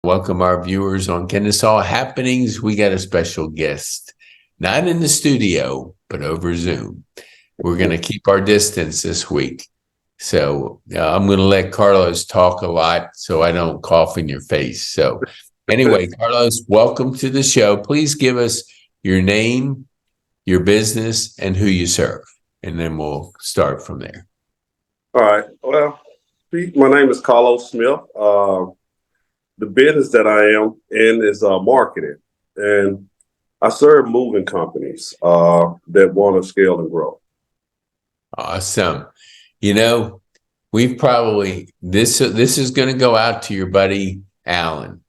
welcome our viewers on Kennesaw Happenings. We got a special guest, not in the studio, but over Zoom. We're going to keep our distance this week. So I'm going to let Carlos talk a lot so I don't cough in your face. So anyway, Carlos, welcome to the show. Please give us your name, your business, and who you serve, and then we'll start from there. All right. Well, Pete, my name is Carlos Smith. The business that I am in is marketing, and I serve moving companies that want to scale and grow. Awesome. We've probably this is going to go out to your buddy Alan.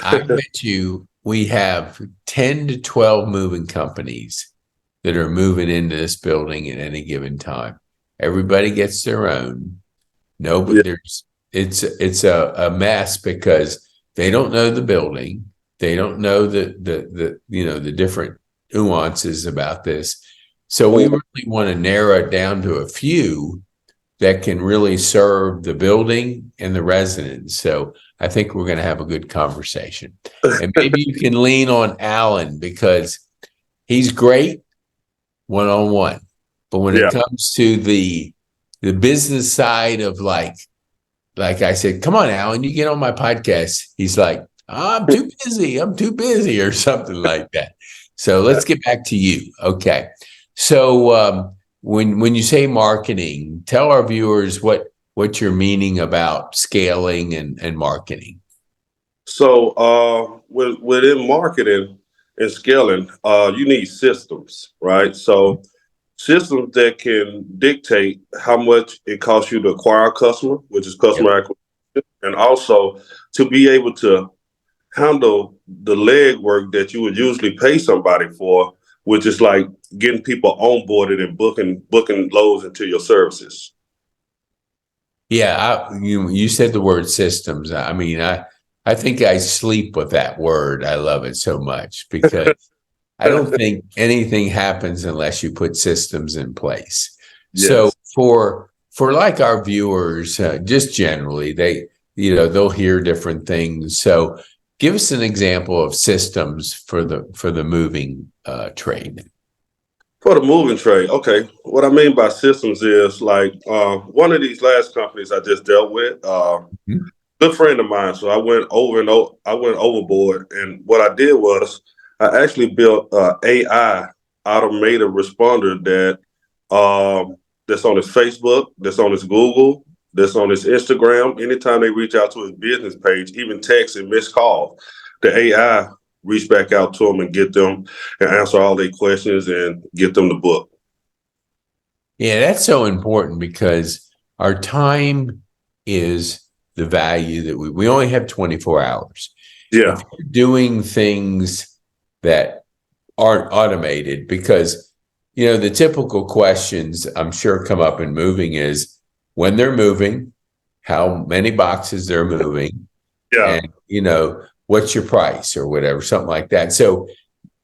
I bet you we have 10 to 12 moving companies that are moving into this building at any given time. Everybody gets their own. No, but it's a mess because they don't know the building. They don't know the different nuances about this. So we really want to narrow it down to a few that can really serve the building and the residents. So I think we're going to have a good conversation. And maybe you can lean on Alan because he's great one-on-one. But when it comes to the business side of like I said, come on, Alan, you get on my podcast. He's like, I'm too busy or something like that. So let's get back to you. Okay. So when you say marketing, tell our viewers what you're meaning about scaling and marketing. So within marketing and scaling, you need systems, right? So systems that can dictate how much it costs you to acquire a customer, which is customer acquisition, and also to be able to handle the legwork that you would usually pay somebody for, which is like getting people onboarded and booking loads into your services. Yeah, you said the word systems. I mean, I think I sleep with that word. I love it so much because I don't think anything happens unless you put systems in place. Yes. So for like our viewers, just generally, they'll hear different things. So give us an example of systems for the moving trade. For the moving trade, okay. What I mean by systems is like one of these last companies I just dealt with, good friend of mine. So I went overboard, and what I did was I actually built AI automated responder that's on his Facebook, that's on his Google, that's on his Instagram. Anytime they reach out to his business page, even text and missed call, the AI reach back out to them and get them and answer all their questions and get them the book. Yeah, that's so important because our time is the value that we only have 24 hours. Yeah. If you're doing things that aren't automated, because, the typical questions I'm sure come up in moving is when they're moving, how many boxes they're moving, and, what's your price or whatever, something like that. So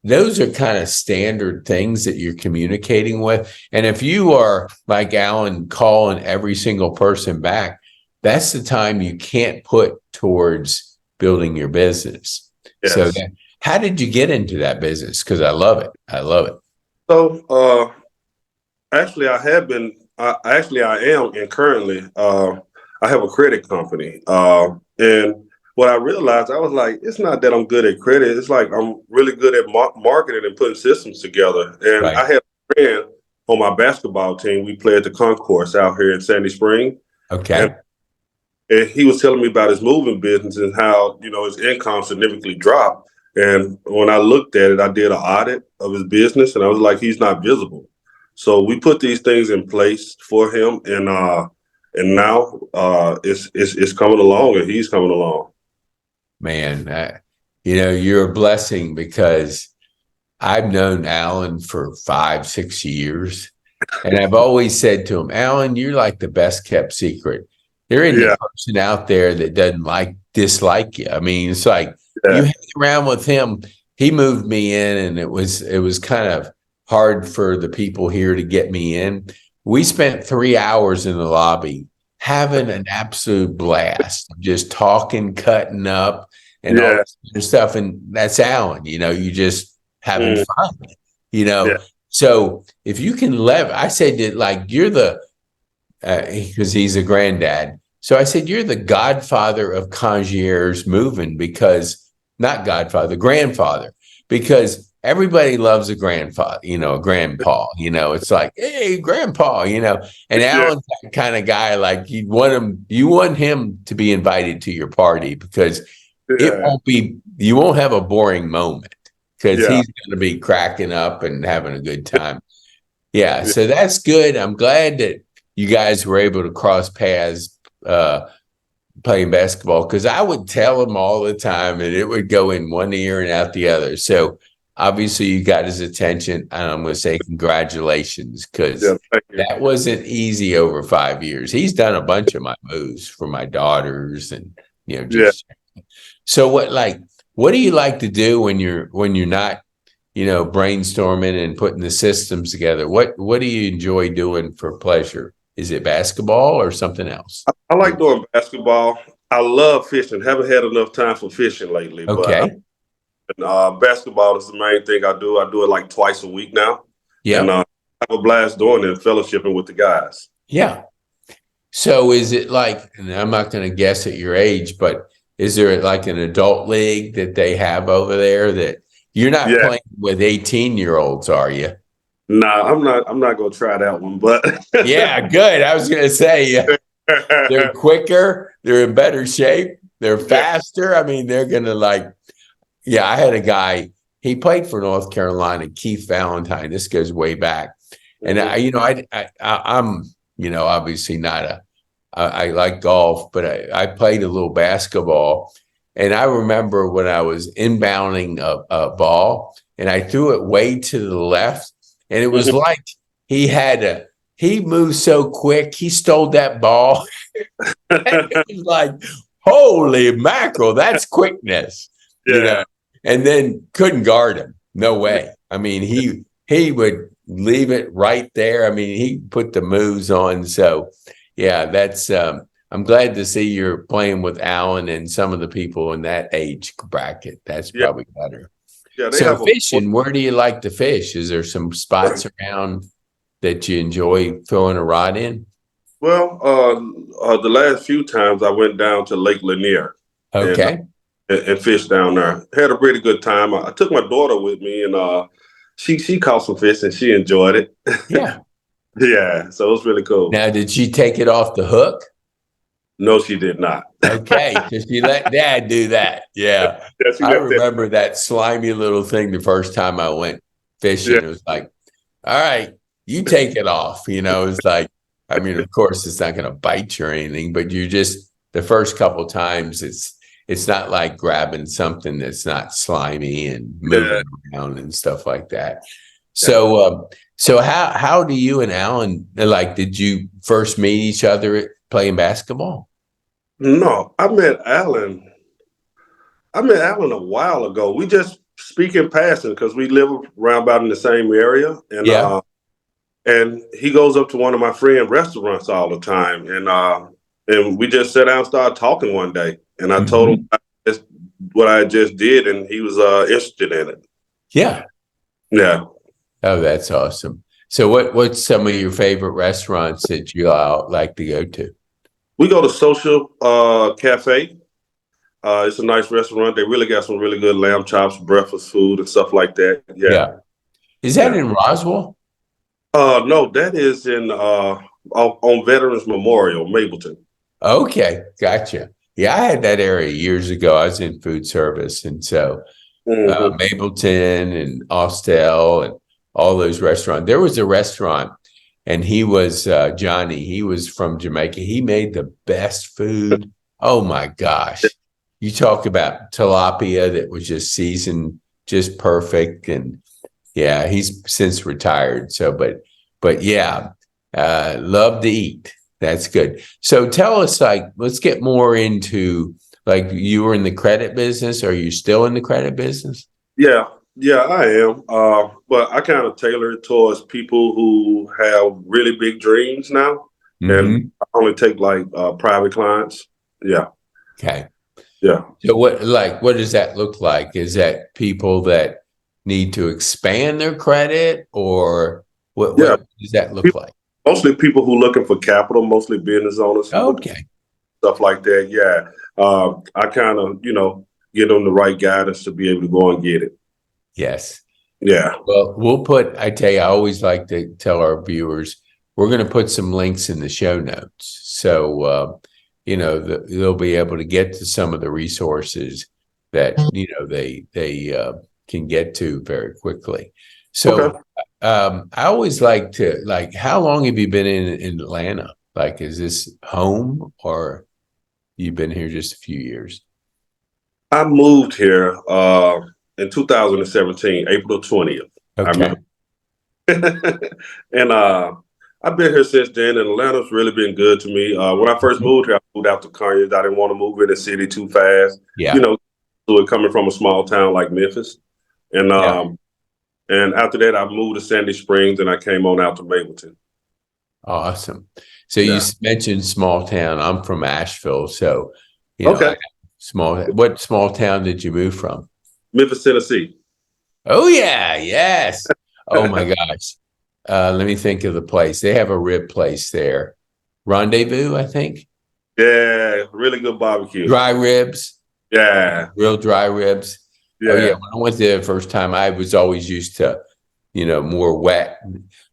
those are kind of standard things that you're communicating with. And if you are like Alan calling every single person back, that's the time you can't put towards building your business. Yes. So how did you get into that business? Because I love it. So actually I am, and currently I have a credit company. And what I realized, I was like, it's not that I'm good at credit. It's like I'm really good at marketing and putting systems together. And I had a friend on my basketball team. We play at the concourse out here in Sandy Spring. Okay. And he was telling me about his moving business and how, his income significantly dropped. And when I looked at it, I did an audit of his business, and I was like, he's not visible. So we put these things in place for him, and now it's coming along, and he's coming along. Man, you're a blessing because I've known Alan for 5-6 years, and I've always said to him, Alan, you're like the best kept secret. There isn't a person out there that doesn't dislike you. I mean, it's like you hang around with him. He moved me in, and it was kind of hard for the people here to get me in. We spent 3 hours in the lobby having an absolute blast, just talking, cutting up. and all Yeah. this other stuff. And that's Alan, you just having Mm, fun, yeah. So if you can I said that like you're the, because he's a granddad. So I said, you're the godfather of concierge moving because not godfather, grandfather, because everybody loves a grandfather, a grandpa, it's like, hey, grandpa, and Yeah. Alan's that kind of guy, like you want him to be invited to your party because Yeah. you won't have a boring moment because Yeah. he's going to be cracking up and having a good time. Yeah, Yeah. so that's good. I'm glad that you guys were able to cross paths playing basketball because I would tell him all the time and it would go in one ear and out the other. So obviously you got his attention and I'm going to say congratulations Yeah. because Thank you. that wasn't easy over 5 years. He's done a bunch of my moves for my daughters and, Yeah. just so what do you like to do when you're not brainstorming and putting the systems together? What do you enjoy doing for pleasure? Is it basketball or something else? I like doing basketball. I love fishing. Haven't had enough time for fishing lately, but Okay. basketball is the main thing I do. I do it like twice a week now, and Yep. have a blast doing it, fellowshipping with the guys. Yeah. So is it like, and I'm not going to guess at your age, but is there like an adult league that they have over there that you're not Yeah. playing with 18-year-olds, are you? Nah, I'm not. I'm not gonna try that one, but Yeah, good. I was going to say they're quicker, they're in better shape, they're yeah. faster. I mean, they're going to yeah, I had a guy, he played for North Carolina, Keith Valentine. This goes way back. And Mhm. I'm, obviously not I like golf, but I played a little basketball. And I remember when I was inbounding a ball and I threw it way to the left. And it was Mhm. like he moved so quick, he stole that ball. It was like, holy mackerel, that's quickness, Yeah. and then couldn't guard him. No way. I mean, he would leave it right there. I mean, he put the moves on. So yeah, that's I'm glad to see you're playing with Alan and some of the people in that age bracket. That's Yeah. probably better. Yeah. They So have a. fishing, where do you like to fish? Is there some spots around that you enjoy throwing a rod in? Well, the last few times I went down to Lake Lanier and Okay. and fished down there. Had a really good time. I took my daughter with me, and she caught some fish and she enjoyed it. Yeah. Yeah, so it was really cool. Now, did she take it off the hook? No, she did not. Okay, so she let dad do that. Yeah. Yeah, she I left that. remember that slimy little thing the first time I went Yeah, fishing. It was like, all right, you take it off. It's like, I mean, of course, it's not going to bite you or anything, but you just, the first couple times, it's not like grabbing something that's not slimy and yeah, moving around and stuff like that. yeah. So how do you and Alan, like, did you first meet each other playing basketball? No, I met Alan a while ago. We just speak in passing because we live around about in the same area, Yeah. and he goes up to one of my friend restaurants all the time, and we just sat down and started talking one day, and I told him Mhm. what I just did, and he was interested in it. Yeah. Yeah, Oh, that's awesome. So what's some of your favorite restaurants that you like to go to? we go to Social Cafe. It's a nice restaurant. They really got some really good lamb chops, breakfast food, and stuff like that. Yeah, Yeah. Is that yeah. in Roswell? No, that is in on Veterans Memorial, Mapleton. Okay, gotcha. Yeah, I had that area years ago. I was in food service, and so Hmm. Mapleton and Austell and all those restaurants. There was a restaurant, and he was Johnny. He was from Jamaica. He made the best food. Oh my gosh! You talk about tilapia that was just seasoned just perfect, and yeah, he's since retired. So, but yeah, love to eat. That's good. So tell us, like, let's get more into like you were in the credit business. Are you still in the credit business? Yeah, yeah, I am. But I kind of tailor it towards people who have really big dreams now, and Hmm. I only take like private clients. Yeah, Okay. Yeah. So what does that look like? Is that people that need to expand their credit, or Yeah. what does that look like? Mostly people who looking for capital, mostly business owners who looking Okay. for stuff like that. Yeah. I kind of, give them the right guidance to be able to go and get it. Yes. Yeah. Well, I tell you, I always like to tell our viewers, we're going to put some links in the show notes. So, they'll be able to get to some of the resources that, they can get to very quickly. Okay. So, I always like to, how long have you been in Atlanta? Like, is this home, or you've been here just a few years? I moved here in 2017, April 20th. I Okay. remember. And I've been here since then, and Atlanta's really been good to me. When I first moved here, I moved out to Conyers. I didn't want to move in the city too fast. Yeah. So it coming from a small town like Memphis. And Yeah. and after that, I moved to Sandy Springs, and I came on out to Mapleton. Awesome. So you Yeah. mentioned small town. I'm from Asheville, so Okay. What small town did you move from? Memphis, Tennessee. Oh yeah, yes. Oh my gosh. Let me think of the place. They have a rib place there. Rendezvous, I think. Yeah, really good barbecue. Dry ribs, Yeah, real dry ribs. Oh yeah, yeah, when I went there the first time, I was always used to, more wet,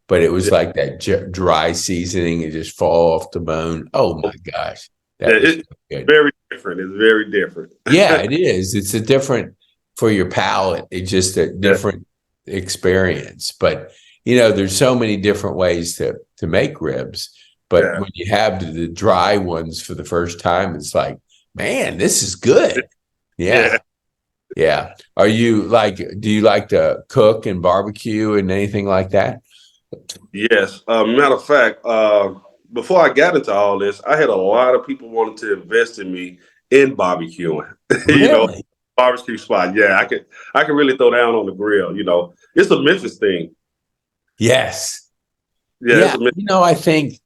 but it was yeah. like that dry seasoning. It just fall off the bone. Oh my gosh, Yeah, that was it's so good. very different. It's very different. Yeah, it is. It's a different for your palate. It's just a Yeah, different experience. But there's so many different ways to make ribs. But yeah, when you have the dry ones for the first time, it's like, man, this is good. yeah. Yeah. Yeah. Do you like to cook and barbecue and anything like that? Yes. Matter of fact, before I got into all this, I had a lot of people wanting to invest in me in barbecuing. you know, Really? barbecue spot. Yeah, I can really throw down on the grill. It's a Memphis thing. Yes. Yeah, it's Yeah. a Memphis. I think,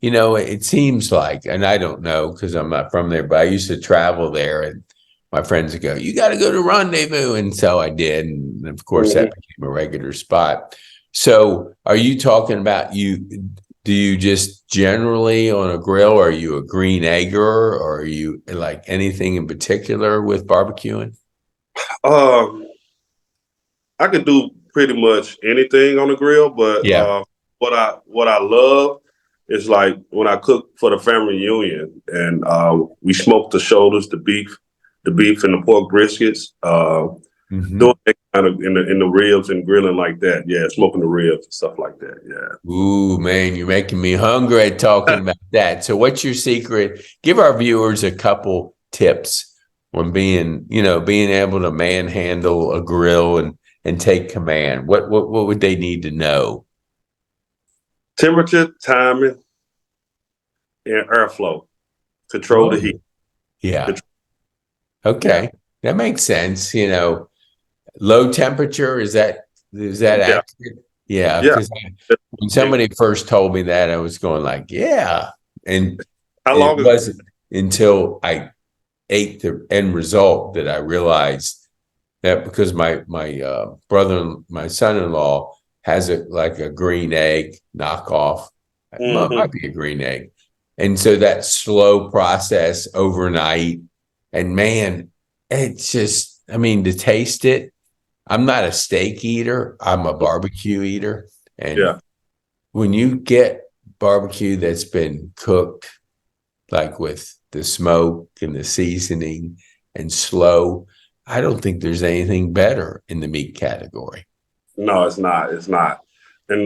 it seems like, and I don't know because I'm not from there, but I used to travel there, and my friends would go, you got to go to Rendezvous. And so I did. And of course, that Mhm. became a regular spot. So are you talking about do you just generally on a grill? Are you a green egger, or are you like anything in particular with barbecuing? Um, I could do pretty much anything on the grill, but Yeah. what I love is like when I cook for the family reunion and we smoke the shoulders, the beef and the pork briskets. Hmm. Doing that kind of in the ribs and grilling like that. Yeah, smoking the ribs and stuff like that. Yeah. Ooh, man, you're making me hungry talking about that. So what's your secret? Give our viewers a couple tips on being able to manhandle a grill and take command. What would they need to know? Temperature, timing, and airflow. Control the heat. Oh, yeah. Control, yeah. Okay. That makes sense. Low temperature, is that Yeah. accurate? Yeah, Yeah. because when somebody first told me that, I was going like, yeah. And How it long is wasn't until I ate the end result that I realized that because my brother, my son-in-law has like a green egg knockoff. hmm Might be a green egg. And so that slow process overnight, and man, it's just, I mean, to taste it, I'm not a steak eater, I'm a barbecue eater. And Yeah. when you get barbecue that's been cooked like with the smoke and the seasoning and slow, I don't think there's anything better in the meat category. No, it's not. It's not. And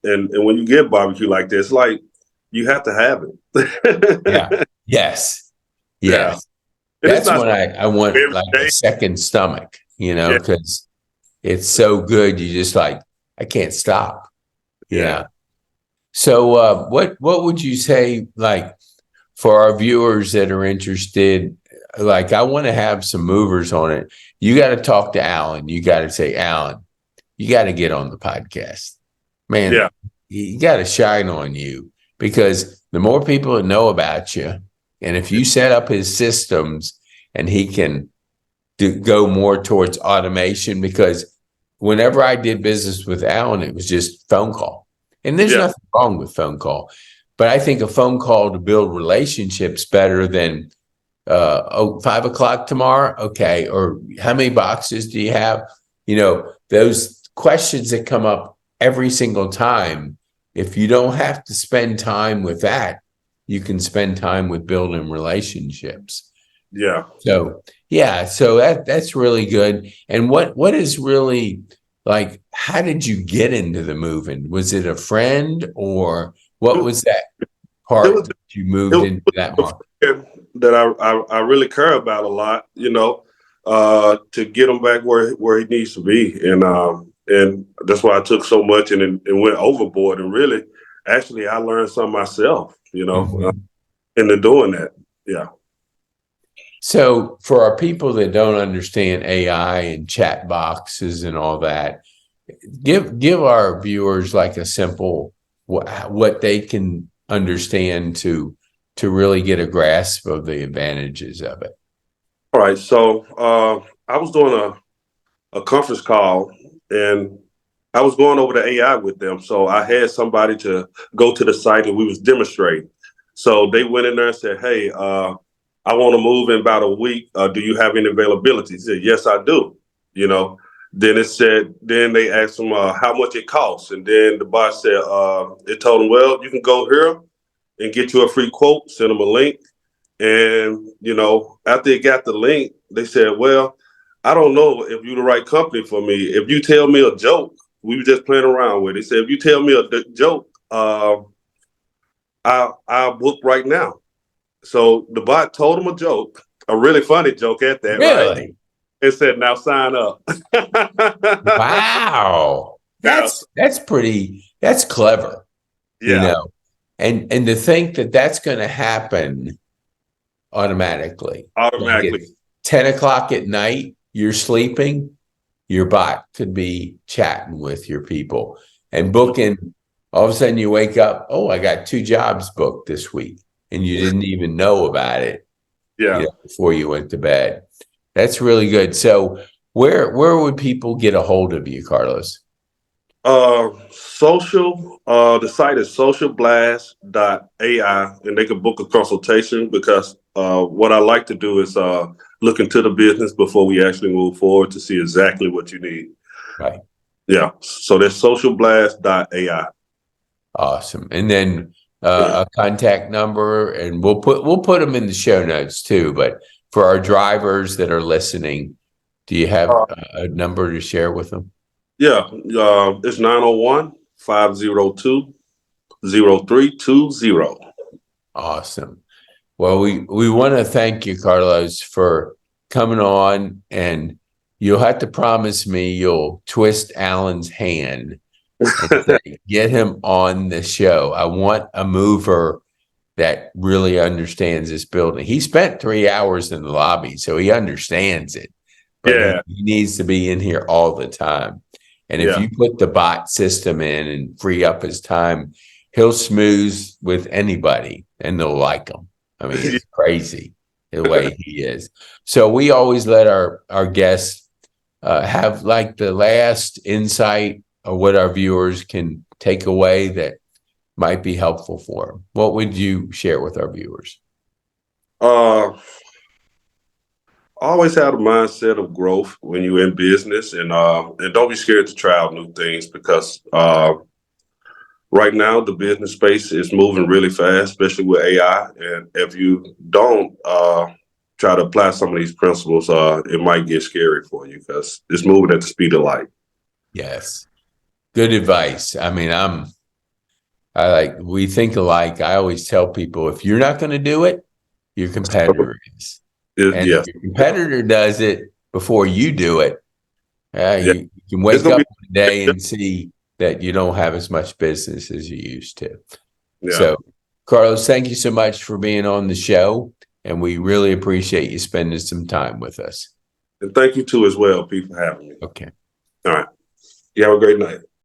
when you get barbecue like this, like you have to have Yeah. it. Yes. Yeah. Yes. And it's That's not when I want every like a day. second stomach, Yeah. because it's so good. You just like, I can't stop. Yeah. Yeah. So what would you say, like, for our viewers that are interested, like I want to have some movers on it. You got to talk to Alan. You got to say, Alan, you got to get on the podcast. Man, Yeah. you got to shine on you, because the more people that know about you, and if you set up his systems and he can go more towards automation, because whenever I did business with Alan, it was just phone call. And there's nothing wrong with phone call, but I think a phone call to build relationships better than 5 o'clock tomorrow. Okay. Or how many boxes do you have? Those questions that come up every single time. If you don't have to spend time with that, you can spend time with building relationships. Yeah. So that's really good. And what is really, like, how did you get into the moving? Was it a friend, or what was that part was, that you moved into that market? that I really care about a lot, to get him back where he needs to be. And that's why I took so much and went overboard. And really, actually, I learned some myself, into doing that. Yeah. So for our people that don't understand AI and chat boxes and all that, give our viewers like a simple what they can understand to really get a grasp of the advantages of it. All right. So I was doing a conference call, and I was going over the AI with them. So I had somebody to go to the site, and we was demonstrating. So they went in there and said, "Hey, I want to move in about a week. Do you have any availability?" He said, "Yes, I do." Then they asked him how much it costs. And then the bot said, it told him, "Well, you can go here and get you a free quote, send them a link." And, after they got the link, they said, "Well, I don't know if you're the right company for me. If you tell me a joke," we were just playing around with it. He said, "If you tell me a joke, I'll book right now." So the bot told him a joke, a really funny joke at that, right? Really? It said, "Now sign up." Wow. That's clever, Yeah. And to think that that's going to happen automatically. Like at Automatically. 10 o'clock at night, you're sleeping, your bot could be chatting with your people and booking. All of a sudden you wake up, oh, I got 2 jobs booked this week, and you didn't even know about it Yeah. before you went to bed. That's really good. So where would people get a hold of you, Carlos? The site is socialblast.ai, and they can book a consultation, because what I like to do is look into the business before we actually move forward to see exactly what you need. Right. Yeah. So that's socialblast.ai. Awesome. And then a contact number, and we'll put them in the show notes too. But for our drivers that are listening, do you have a number to share with them? Yeah. It's 901-502-0320. Awesome. Well, we want to thank you, Carlos, for coming on, and you'll have to promise me you'll twist Alan's hand and say, get him on the show. I want a mover that really understands this building. He spent 3 hours in the lobby, so he understands it, but Yeah. he needs to be in here all the time. And if Yeah. you put the bot system in and free up his time, he'll smooth with anybody and they'll like him. I mean, it's crazy the way he is. So we always let our guests have like the last insight or what our viewers can take away that might be helpful for them. What would you share with our viewers? Always have a mindset of growth when you're in business, and don't be scared to try out new things, because right now the business space is moving really fast, especially with AI. And if you don't try to apply some of these principles, it might get scary for you, because it's moving at the speed of light. Yes. Good advice. I mean, we think alike. I always tell people, if you're not going to do it, your competitor is. And Yes. if your competitor does it before you do it, you can wake up one day and see that you don't have as much business as you used to. Yeah. So, Carlos, thank you so much for being on the show, and we really appreciate you spending some time with us. And thank you too as well, Pete, for having me. Okay. All right. You have a great night.